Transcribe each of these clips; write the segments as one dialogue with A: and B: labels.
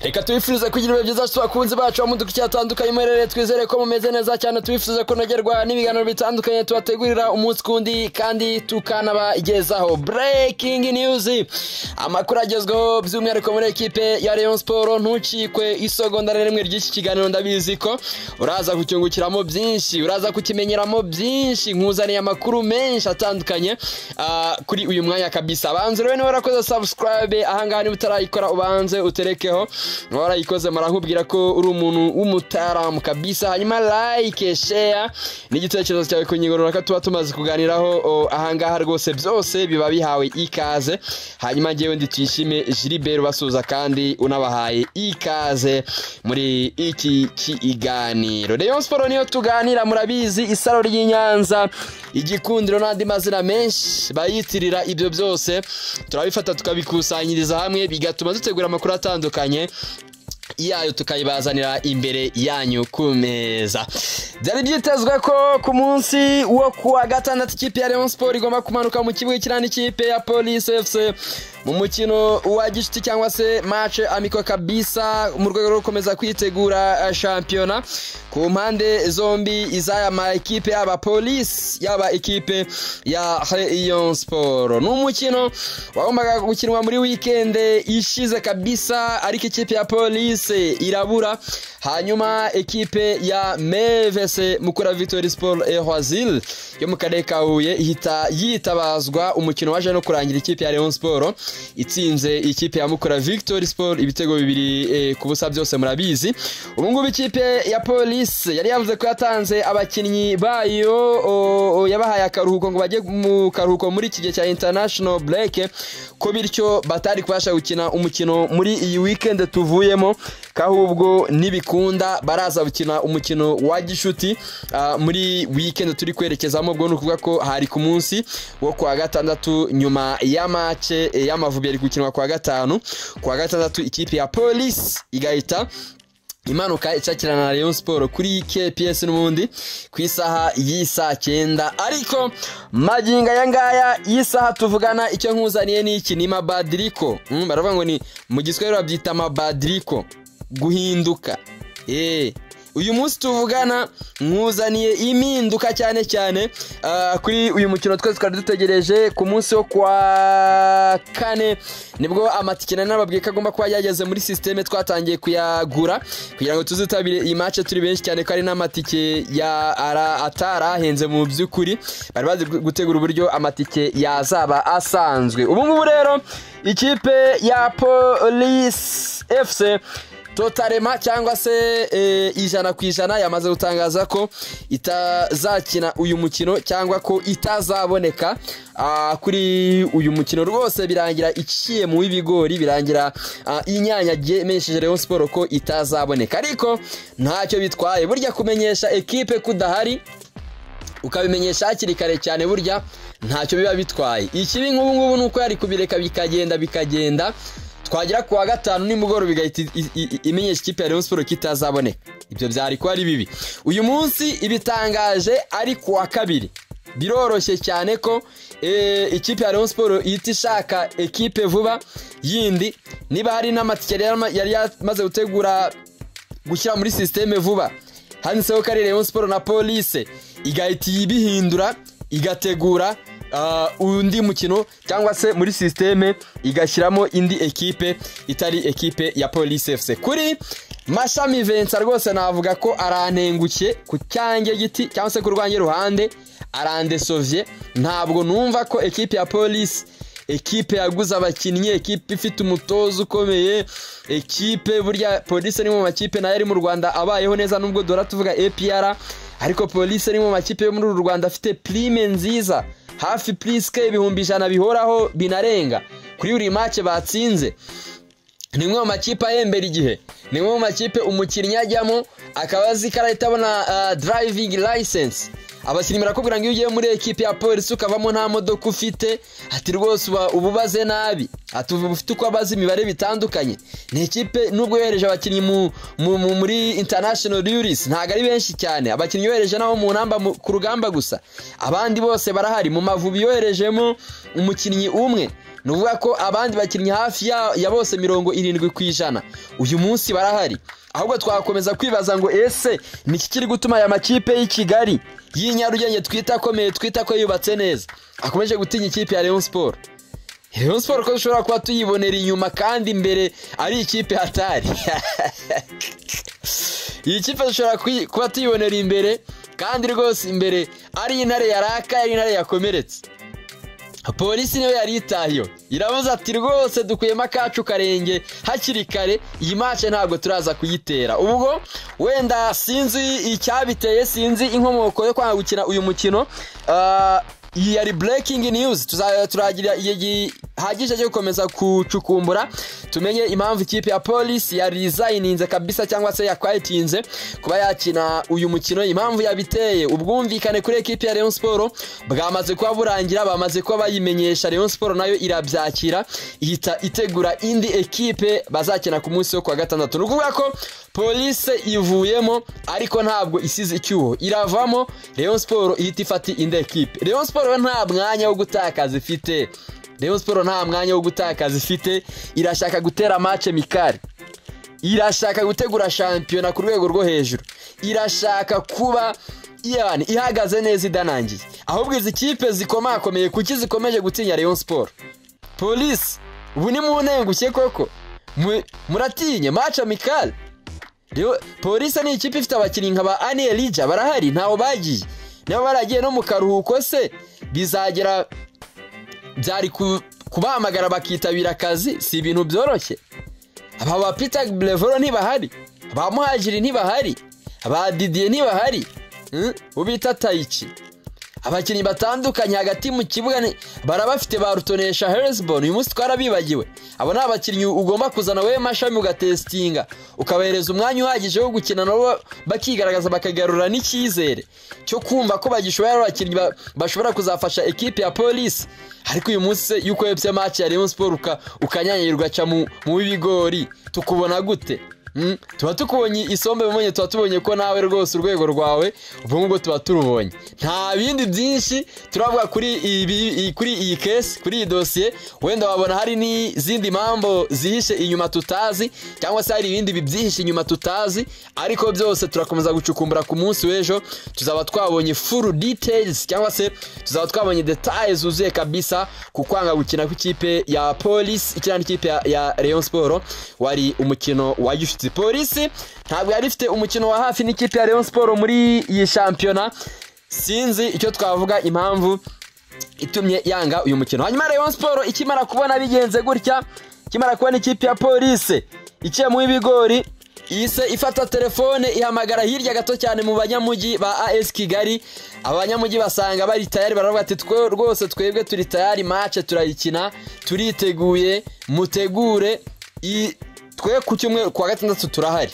A: Reka tubifurize kugira ibihe byiza tubakunze bacu mu duce cyatandukanye murere twizere ko mumeze neza cyane tubifurize ko nogerwa n'ibiganiro bitandukanye tubategurira umunsi kundi kandi tukanabagezaho breaking news amakuru agezweho by'umwihariko muri ekipe ya Rayon Sport ntucikwe isogonda rimwe ry'iki kiganiro ndabizi ko uraza kucyungukiramo byinshi uraza kukimenyeramo byinshi nkuzaniye amakuru menshi atandukanye kuri uyu mwanya kabisa abanze rero warakoze subscribe ahangaha niba utarayikora ubanze uterekeho warayikoze marahubwira ko uri umuntu w'umutaramu kabisa hanyuma like share n'igitekerezo cyawe ku ngingo runaka tuba tumaze kuganiraho ahangaha rwose byose biba bihawe ikaze hanyuma ngewe ndi tuyishime Gilbert basuza kandi unabahaye ikaze muri iki kiganiro Rayon Sport niyo tuganira murabizi isaro ry'Inyanza igikundiro n'andi mazina menshi bayitirira ibyo byose turabifata tukabikusanyiriza hamwe bigatuma dutegura amakuru atandukanye yayo tukayibazanira imbere yanyu ku meza byari byitezwe ko ku munsi wo kuwa gatandatu ikipe ya Rayon Sport igomba kumanuka mu kibuga kirana ikipe ya Police FC mu mukino wa gishuti cyangwa se match amiko kabisa mu rwego rwo gukomeza kwitegura shampiyona ku mpande zombi izaya ma ekipe yaba Police yaba ekipe ya Rayon Sport n'umukino wagombaga gukinwa muri weekend ishize kabisa ariko ikipe ya Police irabura hanyuma ekipe ya MVC Mukura Victory Sport Ehwazil yo mu karere ka Huye ihita yitabazwa umukino waje no kurangira ikipe ya Rayon Sport itsinze ikipe ya Mukura Victory Sport ibitego bibiri ku busa byose murabizi ubungubu ikipe ya Police yari yavuze ko yatanze abakinnyi bayo yabahaye akaruhuko ngo bajye mu karuhuko muri iki gihe cya international break ko bityo batari kubasha gukina umukino muri iyi weekend tuvuyemo kahubwo nibikunda baraza gukina umukino wa gishuti muri weekend turi kwerekezamo bwo nukuvuga ko hari ku munsi wo kwa gatandatu nyuma ya match y'Amavubi ari gukinwa kwa gatanu kwa gatandatu ikipe ya Police igahita imanuka icakirana na Rayon Sport kuri KPS n'ubundi ku isaha y'isa 9 ariko maginga yangaya isaha tuvugana icyo nkuzaniye n'iki ni mabadiriko baravuga ngo ni mu giswahili babyita mabadiriko guhinduka uyu munsi tuvugana nkuzaniye impinduka cyane cyane kuri uyu mukino twese twari dutegereje ku munsi wo kwa kane nibwo amatike nababwiye ko agomba kuba yageze muri systeme twatangiye kuyagura kugira ngo tuzitabire iyi match turi benshi cyane ko ari n'amatike ya atarahenze mu by'ukuri bari bazi gutegura uburyo amatike yazaba asanzwe ubu ngubu rero ikipe ya Police FC totalema cyangwa se ijana ku ijana yamaze gutangaza ko itazakina uyu mukino cyangwa ko itazaboneka kuri uyu mukino rwose birangira iciye mu bigori birangira inyanya gemesheje Rayon Sport ko itazaboneka ariko ntacyo bitwaye burya kumenyesha ekipe kudahari ukabimenyesha hakiri kare cyane burya ntacyo biba bitwaye ikibi nk'ubu ngubu nuko yari kubireka bikagenda twagira kuwa gatanu nimugoro bigahita imenyesha ikipe ya Rayon Sport kitazaboneka ibyo byari ko ari bibi uyu munsi ibitangaje ari kuwa kabiri biroroshye cyane ko ikipe ya Rayon Sport itishaka ekipe vuba yindi niba hari n'amatike yari yamaze gutegura gushyira muri systeme vuba handitseho ko ari Rayon Sport na Police igahita ibihindura igategura undi mukino cyangwa se muri systeme igashyiramo indi ekipe itari ekipe ya Police FC kuri Mashami Vincent rwose navuga ko arantenguke ku cyange giti cyangwa se ku rwange ruhande arandesovye ntabwo numva ko ekipe ya Police ekipe yaguza abakinnyi ekipe ifite umutozo ukomeye ekipe burya Police ni mu makipe nayo ari mu Rwanda abayeho neza nubwo dora tuvuga APR ariko Police ni mu makipe yo muri Rwanda afite prime nziza hafi priske ibihumbi 100 bihoraho binarenga kuri uri match batsinze ni mwe mu makipe ahembera igihe ni mwe mu makipe umukinnyi ajyamo akabazi karahita abona driving license abakinnyi barakubwira ngo iyo ugiye muri ekipe ya polisi ukavamo nta modoka ufite ati rwose ububaze nabi ati ufite uko abazi imibare bitandukanye. Ni ekipe nubwo yohereje abakinnyi muri international rules ntago ari benshi cyane, abakinnyi yohereje nabo mu namba ku rugamba gusa, abandi bose barahari. Mu Mavubi yoherejemo umukinnyi umwe, nuvuga ko abandi bakinnyi hafi ya bose 70% uyu munsi barahari. Ahubwo twakomeza kwibaza ngo ese niki kiri gutuma aya makipe y'i Kigali y'inyarugenge twita ko yubatse neza akomeje gutinya ikipe ya Rayon Sport. Rayon Sport ko dushobora kuba tuyibonera inyuma kandi imbere ari ikipe hatari. Iyi kipe dushobora kuba tuyibonera imbere kandi rwose imbere ari intare yaraka, ari intare yakomeretse. Polisi niyo yari itahiyo iravuze ati rwose dukuyemo akacu karenge hakiri kare, iyi match ntabwo turaza kuyitera. Ubwo wenda sinzi icyabiteye, sinzi inkomoko yo kwanga gukina uyu mukino. Iyi yari breaking news, turagira hagije cyo gukomeza kucukumbura tumenye impamvu ikipe ya Police ya resigninze kabisa cyangwa se yakwayitinze kuba yakina uyu mukino, impamvu yabiteye. Ubwumvikane kuri ekipe ya Rayon Sport bwamaze kuba burangira, bamaze kuba bayimenyesha. Rayon Sport nayo irabyakira ihita itegura indi ekipe bazakina ku munsi wo kwa gatandatu. Nukuvuga ko Police ivuyemo ariko ntabwo isize icyuho, iravamo. Rayon Sport ihita ifata indi ekipe. Rayon Sport nta mwanya wo gutakaza ifite. Rayon Sport nta mwanya wo gutakaza ifite, irashaka gutera match mikari, irashaka gutegura shampiyona ku rwego rwo hejuru, irashaka kuba ihagaze neza idanangiye. Ahubwo izi kipe zikomakomeye kuki zikomeje gutinya Rayon Sport? Police ubu ni mu ntengushye koko muratinye match mikari. Police ni ikipe ifite abakinnyi nk'aba Ani Elija barahari, ntawo bagiye, niba baragiye no mu karuhuko se bizagera byari kubahamagara bakitabira akazi, si ibintu byoroshye. Aba ba Peter Blevoro ntibahari, aba Muhajiri ntibahari, aba Didier ntibahari, ubita Taichi. Abakinnyi batandukanye hagati mu kibuga barabafite ba Rutonesha Hellsborn, uyu munsi twarabibagiwe. Abo na abakinnyi ugomba kuzana wewe mashami ugatestinga, ukabereza umwanya uhagije wo gukina nabo bakigaragaza, bakagarura n'icyizere cyo kumva ko bagishoboye abakinnyi bashobora kuzafasha ekipe ya Police. Ariko uyu munsi yuko yepse match ya Rayon Sport ukanyanyirwa ca mu bigori, tukubona gute? Tuba tukubonye isombe mumenye, tuba tubonye ko nawe rwose urwego rwawe ubwo ngubwo tuba turubonye. Nta bindi byinshi turavuga kuri iyi case, kuri iyi dossier. Wenda wabona hari n'izindi mambo zihishe inyuma tutazi, cyangwa se hari ibindi bibyihishe inyuma tutazi, ariko byose turakomeza gucukumbura ku munsi w'ejo. Tuzaba twabonye full details, cyangwa se tuzaba twabonye details zuzuye kabisa ku kwanga gukina kw'ikipe ya Police ikina n'ikipe ya Rayon Sport. Wari umukino wa Police ntabwo yari ifite umukino wa hafi n'ikipe ya Rayon Sport muri iyi shampiyona. Sinzi icyo twavuga impamvu itumye yanga uyu mukino. Hanyuma Rayon Sport ikimara kubona bigenze gutya, ikimara kubona ikipe ya Police iciye mu ibigori, ise ifata telefone ihamagara hirya gato cyane mu banyamujyi ba AS Kigali. Abanyamujyi basanga bari tayari, baravuga ati rwose twebwe turi tayari, match turayikina, turiteguye, mutegure twe ku cyumweru kwa gatandatu turahari.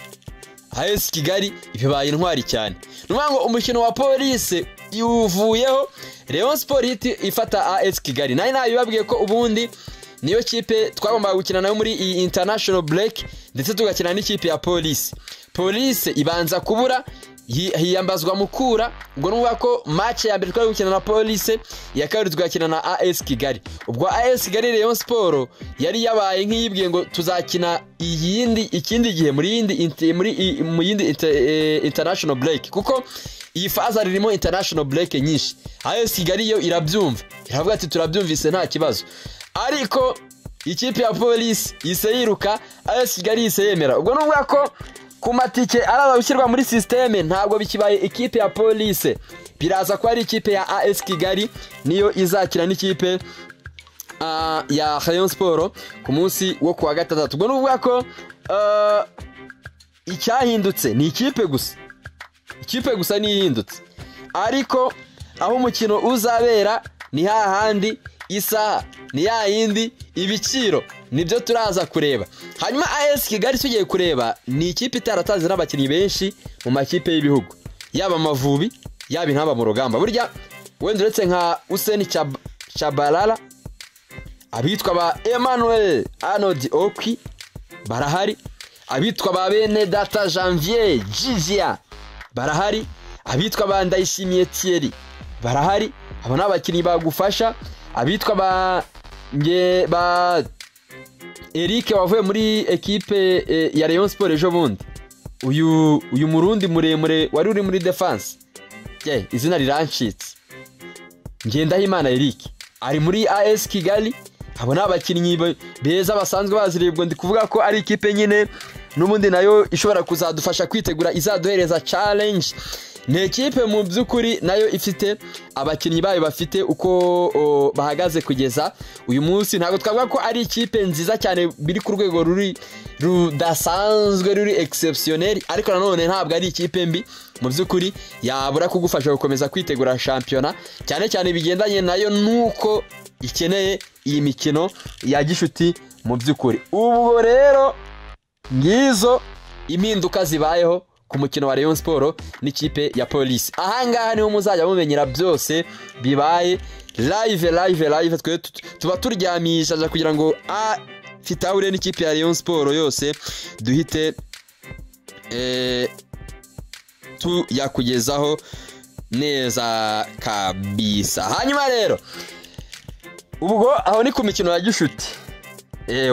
A: AS Kigali ibibaye intwari cyane. Nuvuga ngo umukino wa Police yuvuyeho, Rayon Sport ifata AS Kigali. Nayo babwiye ko ubundi niyo kipe twagombaga gukina nayo muri iyi international break, ndetse tugakina n'ikipe ya Police. Police ibanza kubura, hiyambazwa Mukura. Ubwo nuvuga ko match ya mbere twari gukina na Police, ya kabiri tugakina na AS Kigali. Ubwo AS Kigali Rayon Sport yari yabaye nk'iyibwiye ngo tuzakina ikindi gihe muri yindi international break, kuko iyi faza ririmo international break nyinshi. AS Kigali yo irabyumva, iravuga ati turabyumvise nta kibazo. Ariko ikipe ya Police ise yiruka, AS Kigali ise yemera. Ubwo nuvuga ko ku matike araza gushyirwa muri systeme, ntabwo bikibaye ikipe ya Police, biraza ko ari ikipe ya AS Kigali niyo izakina n'ikipe ya Rayon Sport ku munsi wo kwa gatandatu. Ubwo nuvuga ko icyahindutse ni ikipe gusa nihindutse, ariko aho umukino uzabera ni hahandi, isaha ni yayindi, ibiciro nibyo turaza kureba. Hanyuma AS Kigali tugiye kureba ni ikipe itaratanze n'abakinnyi benshi mu makipe y'ibihugu, yaba Amavubi, yaba intamba mu rugamba. Burya wenda uretse nka Hussein Chabalala, abitwa ba Emmanuel Arnold Okwi barahari, abitwa ba Bene Data Janvier Gizia barahari, abitwa ba Ndayishimiye Thierry barahari. Abo n'abakinnyi bagufasha. Abitwa ba Eric wavuye muri ekipe ya Rayon Sport ejo bundi, uyu murundi muremure wari uri muri defense, izina rirancitse, Ngendahimana Eric ari muri AS Kigali. Abo n'abakinnyi beza basanzwe bazirebwa, ndi kuvuga ko ari ikipe nyine n'ubundi nayo ishobora kuzadufasha kwitegura, izaduhereza challenge. Ni ekipe mu by'ukuri nayo ifite abakinnyi bayo bafite uko bahagaze kugeza uyu munsi. Ntabwo twavuga ko ari ikipe nziza cyane biri ku rwego rudasanzwe, ruri exceptionnel, ariko nanone ntabwo ari ikipe mbi mu by'ukuri yabura kugufasha gukomeza kwitegura shampiyona, cyane cyane bigendanye nayo nuko ikeneye iyi mikino ya gishuti mu by'ukuri. Ubwo rero ngizo impinduka zibayeho ku mukino wa Rayon Sport n'ikipe ya Police. Ahangaha niho muzajya mumenyera byose bibaye live. Twe tuba turyamisha kugira ngo fitahure n'ikipe ya Rayon Sport yose duhite tuyakugezaho neza kabisa. Hanyuma rero ubwo aho ni ku mikino ya gishuti.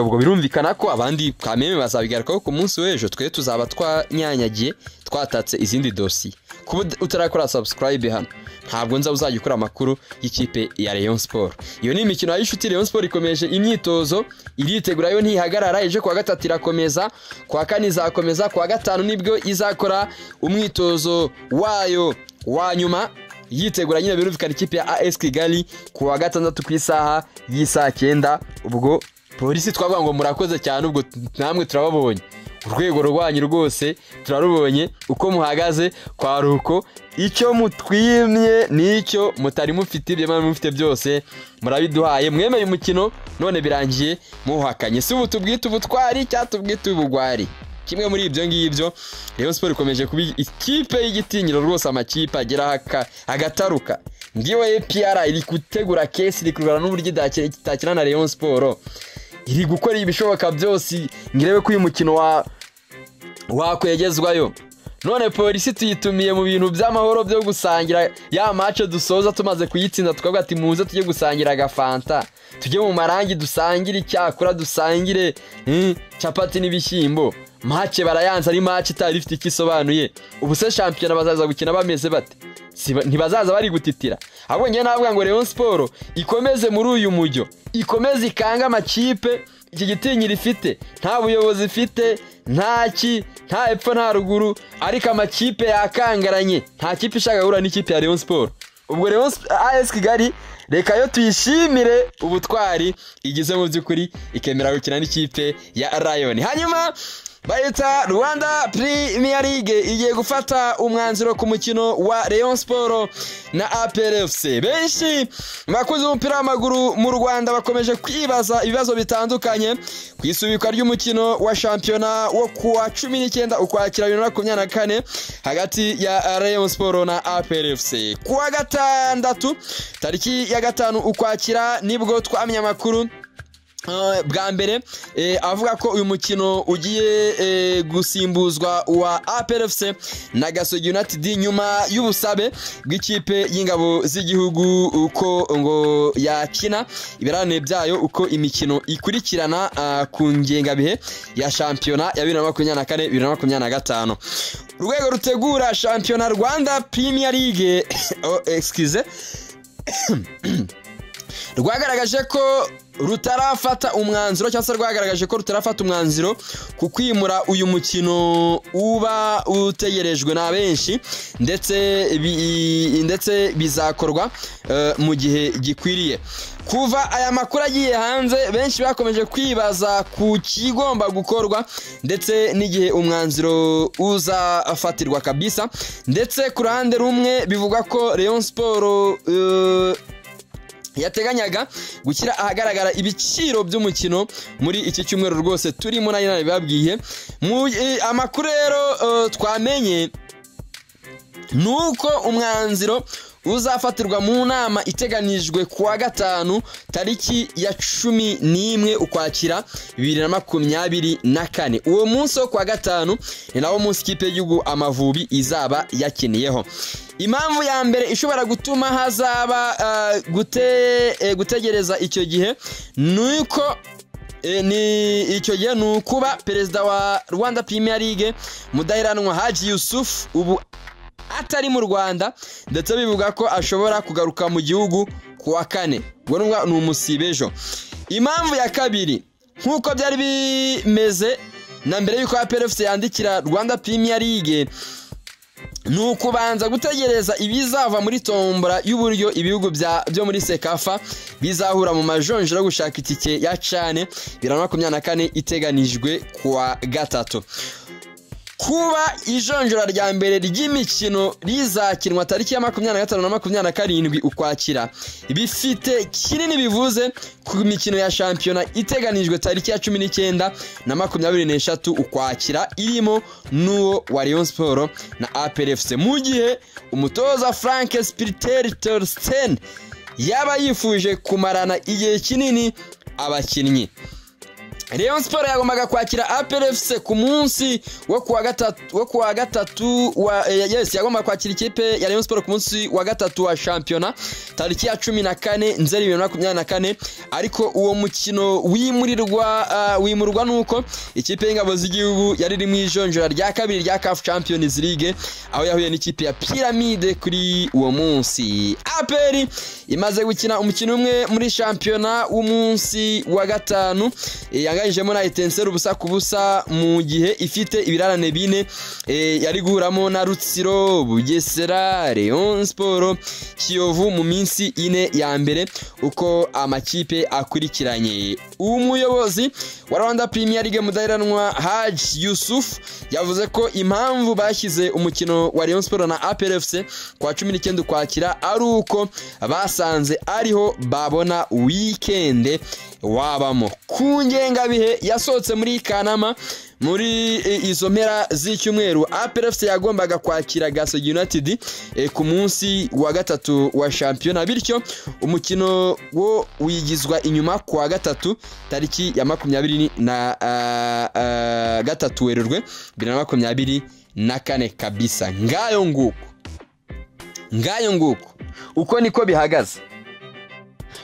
A: Ubwo birumvikana ko abandi kameme bazabigarukaho ku munsi w'ejo. Twe tuzaba twanyanyagiye twatatse izindi dossier. Kuba utarakora subscribe hano ntabwo nza uzajya ukora amakuru y'ikipe ya Rayon Sport. Iyo ni imikino ya gishuti. Rayon Sport ikomeje imyitozo, iritegura yo ntihagarara. Ejo kwa gatatu irakomeza, kwa kane izakomeza, kwa gatanu nibwo izakora umwitozo wayo wa nyuma yitegura nyine birumvikana ikipe ya AS Kigali kuwa gatandatu ku isaha y'isa 9. Ubwo Polisi twavuga ngo murakoze cyane, ubwo namwe turababonye, urwego rwanyu rwose turarubonye uko muhagaze kwa ruko. Icyo mutwimye nicyo mutari mufite, ibyo mufite byose murabiduhaye. Mwemeye umukino none birangiye muhakanye. Si ubu tubwite ubutwari cyangwa tubwite ubugwari, kimwe muri ibyo ngibyo. Rayon Sport ikomeje kuba ikipe y'igitinyiro rwose, amakipe agera agataruka. Ngiwe APR iri gutegura case, iri kurwana n'uburyo itakina na Rayon Sport, iri gukora ibishoboka byose ngirebe ko uyu mukino wakwegezwayo. None Polisi tuyitumiye mu bintu by'amahoro byo gusangira ya match dusoza tumaze kuyitsinda, tukavuga ati muze tujye gusangira agafanta, tujye mu marangi dusangire icyakura, dusangire capati n'ibishyimbo. Match barayanza, ari match itari ifite ikisobanuye. Ubu se shampiyona bazaza gukina bameze bate? Ntibazaza bari gutitira. Abonye navuga ngo Rayon Sport ikomeze muri uyu mujyo, ikomeze ikanga amakipe iki gitinyiro ifite, nta buyobozi ifite, nta epfo nta ruguru, ariko amakipe yakangaranye, nta kipe ishaka guhura n'ikipe ya Rayon Sport. Ubwo Rayon AS Kigali reka yo tuyishimire ubutwari igize mu by'ukuri, ikemera gukina n'ikipe ya Rayon. Hanyuma bayita Rwanda Premier League igiye gufata umwanzuro ku mukino wa Rayon Sport na APR FC. Benshi bakuze umupira w'amaguru mu Rwanda bakomeje kwibaza ibibazo bitandukanye ku isubikwa ry'umukino wa shampiyona wo kuwa 19 ukwakira 2024 hagati ya Rayon Sport na APR FC. Kuwa gatandatu tariki ya 5 ukwakira nibwo twamenya amakuru bwa mbere avuga ko uyu mukino ugiye gusimbuzwa wa APR FC na Gasogi United nyuma y'ubusabe bw'ikipe y'ingabo z'igihugu uko ngo yakina ibirane byayo, uko imikino ikurikirana ku ngengabihe ya shampiyona ya 2024-2025. Urwego rutegura shampiyona Rwanda Premier League rwagaragaje ko rutarafata umwanzuro, cyangwa se rwagaragaje ko rutarafata umwanzuro ku kwimura uyu mukino uba utegerejwe na benshi, ndetse bizakorwa mu gihe gikwiriye. Kuva aya makuru agiye hanze, benshi bakomeje kwibaza ku kigomba gukorwa ndetse n'igihe umwanzuro uzafatirwa kabisa. Ndetse ku ruhande rumwe bivuga ko Rayon Sport yateganyaga gushyira ahagaragara ibiciro by'umukino muri iki cyumweru rwose turimo, nayo babwiye mu amakuru rero twamenye nuko umwanzuro uzafatirwa mu nama iteganijwe kuwa gatanu tariki ya 11 Ukwakira 2024. Uwo munsi wo kuwa gatanu ni nawo munsi ikipe y'igihugu Amavubi izaba yakiniyeho. Impamvu ya mbere ishobora gutuma hazaba gutegereza icyo gihe nuko icyo gihe nukuba perezida wa Rwanda Premier League Mudaheranwa Haji Yusuf ubu atari mu Rwanda, ndetse bivuga ko ashobora kugaruka mu gihugu kuwa 4. Ubwo ni umusibejo. Impamvu ya kabiri nkuko byari bimeze na mbere yuko APR FC yandikira Rwanda Premier League, nukubanza gutegereza ibizava muri tombora y'uburyo ibihugu byo muri Sekafa bizahura mu majonjora gushaka itike ya CHAN 2024 iteganijwe kuwa gatatu. Kuba ijonjora rya mbere ry'imikino rizakinwa tariki ya 25 na 27 Ukwakira bifite kinini bivuze ku mikino ya shampiyona iteganijwe tariki ya 19 na 23 Ukwakira irimo n'uwo wa Rayon Sport na APR FC, mu gihe umutoza Frank Spiriter Torsten yaba yifuje kumarana igihe kinini abakinnyi. Rayon Sport yagombaga kwakira APR FC ku munsi wo kuwa gatatu yagombaga kwakira ikipe ya Rayon Sport ku munsi wa gatatu wa shampiyona tariki ya 14 Nzeri 2024, ariko uwo mukino wimurwa nuko ikipe y'ingabo z'igihugu yari iri mu ijonjora rya kabiri rya CAF Champions League, aho yahuye n'ikipe ya Pyramide kuri uwo munsi. APR imaze gukina umukino umwe muri shampiyona w'umunsi wa gatanu yanganyijemo na Etincelle ubusa ku busa, mu gihe ifite ibirarane bine yari guhuramo na Rutsiro, Bugesera, Rayon Sport, Kiyovu mu minsi ine ya mbere uko amakipe akurikiranye. Umuyobozi wa Rwanda Premier League Mudaheranwa Haji Yusuf yavuze ko impamvu bashyize umukino wa Rayon Sport na APR FC kwa 19 Ukwakira ari uko basanze ariho babona weekend wabamo. Ku ngengabihe yasohotse muri Kanama muri izo mpera z'icyumweru, APR FC yagombaga kwakira Gasogi United ku munsi wa gatatu wa shampiyona, bityo umukino wo wigizwa inyuma kuwa gatatu tariki ya 23 Werurwe 2024 kabisa. Ngayo nguko uko niko bihagaze.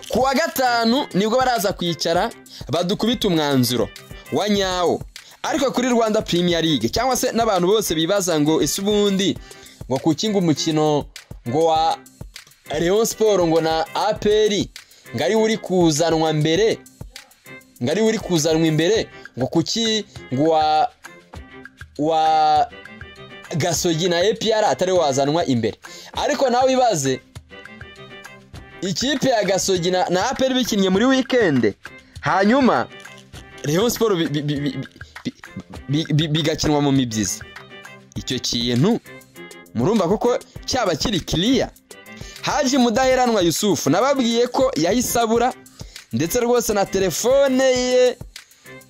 A: Kuwa gatanu nibwo baraza kwicara badukubita umwanzuro wa nyawo, ariko kuri Rwanda Premier League cyangwa se n'abantu bose bibaza ngo ese ubundi ngo kukinga umukino ngo wa Rayon Sport ngo na APR ngari uri kuzanwa imbere ngo kuki ngo wa Gasogi na APR atari wazanwa imbere. Ariko nawe ibaze ikipe ya Gasogi na APR bikinnye muri weekend, hanyuma Rayon Sport bigakinwa mu mibyizi. Icyo kintu murumva koko cyaba kiri clear. Haji Mudaheranwa Yusuf nababwiye ko yahisabura, ndetse rwose na telefone ye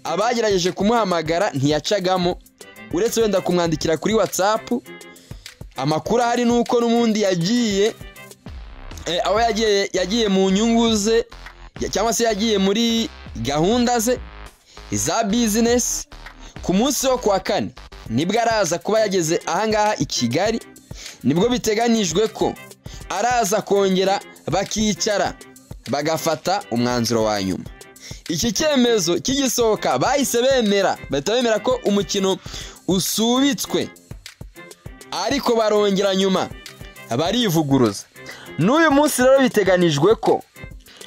A: abagerageje kumuhamagara ntiyacagamo, uretse wenda kumwandikira kuri WhatsApp. Amakuru hari nuko n'umundi yagiye aho yagiye mu nyungu ze cyangwa se yagiye muri gahunda ze za business. Ku munsi wo kuwa 4 nibwo araza kuba yageze ahangaha i Kigali, nibwo biteganyijwe ko araza kongera bakicara bagafata umwanzuro wa nyuma. Iki cyemezo kigisohoka bahise bemera ko umukino usubitswe, ariko barongera nyuma barivuguruza. N'uyu munsi rero biteganijwe ko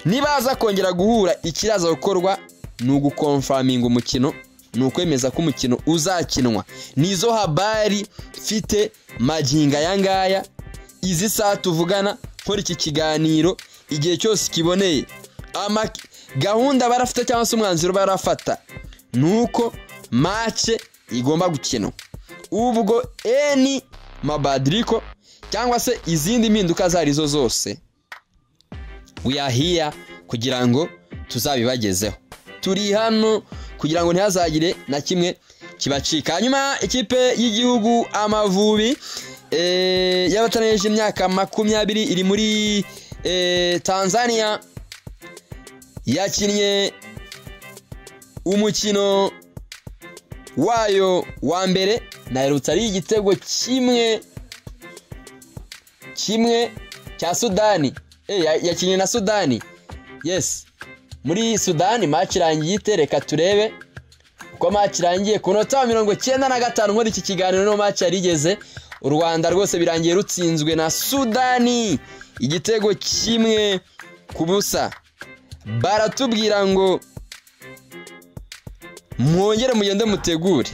A: nibaza kongera guhura ikiraza gukorwa ni ugukonfaminga umukino, ni ukwemeza ko umukino uzakinwa. Nizo habari mfite maginga yangaya izi saa tuvugana nkora iki kiganiro, igihe cyose kiboneye. Gahunda barafite cyangwa se umwanzuro barafata nuko match igomba gukinwa. Ubwo eni mabadiriko cyangwa se izindi mpinduka zarizo zose, we are here kugira ngo tuzabibagezeho. Turi hano kugira ngo ntihazagire na kimwe kibacika. Hanyuma ikipe y'igihugu Amavubi y'abatarengeje imyaka 20 iri muri Tanzania yakinnye umukino wayo wa mbere naherutse ari igitego kimwe cya Sudani. Yakinnye na Sudani. Yes, muri Sudani match irangiye reka turebe uko match irangiye ku nota 95 nkora iki kiganiro no match yarigeze. U Rwanda rwose birangiye rutsinzwe na Sudani igitego 1-0. Baratubwira ngo mwongere mugende mutegure.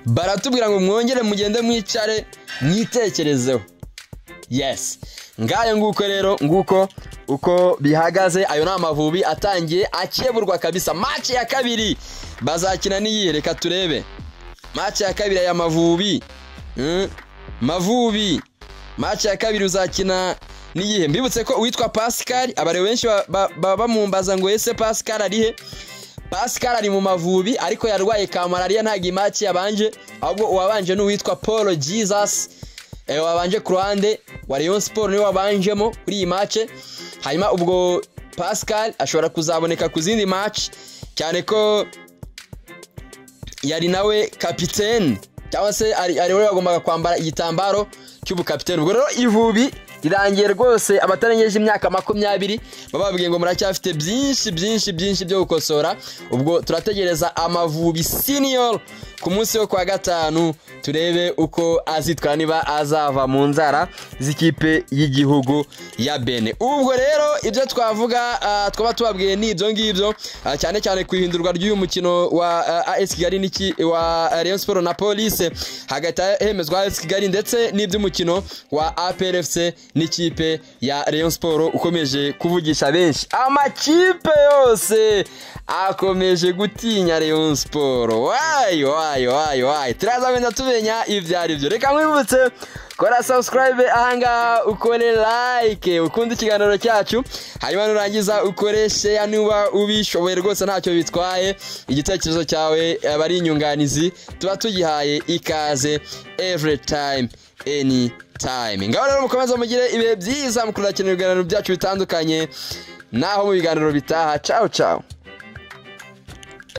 A: Baratubwira ngo mwongere mugende mwicare mwitekerezeho. Yes, ngaye nguko rero nguko uko bihagaze. Ayo na Amavubi atangiye akeburwa kabisa. Match ya kabiri bazakina niyi, reka turebe. Match ya kabiri ya Mavubi. Mavubi match ya kabiri uzakina niyihe? Mbibutse ko witwa Pascal, abare benshi baba mumbaza ngo ese Pascal arihe? Pascal ari mu Mavubi ariko yarwaye ka malaria ntago match yabanje, ahubwo uwabanje no witwa Paul Jesus wabanje ku ruhande wa Rayon Sport niwe wabanjemo kuri iyi match. Hanyuma ubwo Pascal ashobora kuzaboneka ku zindi match cyane ko yari nawe capitaine cyangwa se ari we wagombaga kwambara igitambaro cy'ubukapiteni. Ubwo rero Ivubi rirangiye rwose abatarengeje imyaka 20 bababwiye ngo muracyafite byinshi byo gukosora. Ubwo turategereza Amavubi senior ku munsi wo kwa gatanu turebe uko azitwara niba azava mu nzara z'ikipe y'igihugu ya Benin. Ubwo rero ibyo twavuga twaba tubabwiye ni ibyo ngibyo cyane kwihindurwa ry'uyu mukino wa AS Kigali niki wa Rayon Sport na Police hagati hemezwa AS Kigali ndetse n'iby'umukino wa APR FC n'ikipe ya Rayon Sport ukomeje kuvugisha benshi. Amakipe yose akomeje gutinya Rayon Sport. Why turaza wenda tubenya ivyari byo. Reka mwibutse kora subscribe ahanga, ukore like, ukunda ikiganiro cyacu, hanyuma nurangiza ukore share niba ubishoboye rwose ntacyo bitwaye. Igitekerezo cyawe abari inyunganizi tuba tugihaye ikaze every time anytime. Ngaho rero mukomeza mugire ibihe byiza mukurikirana ibiganiro byacu bitandukanye naho mu biganiro bitaha. Ciao.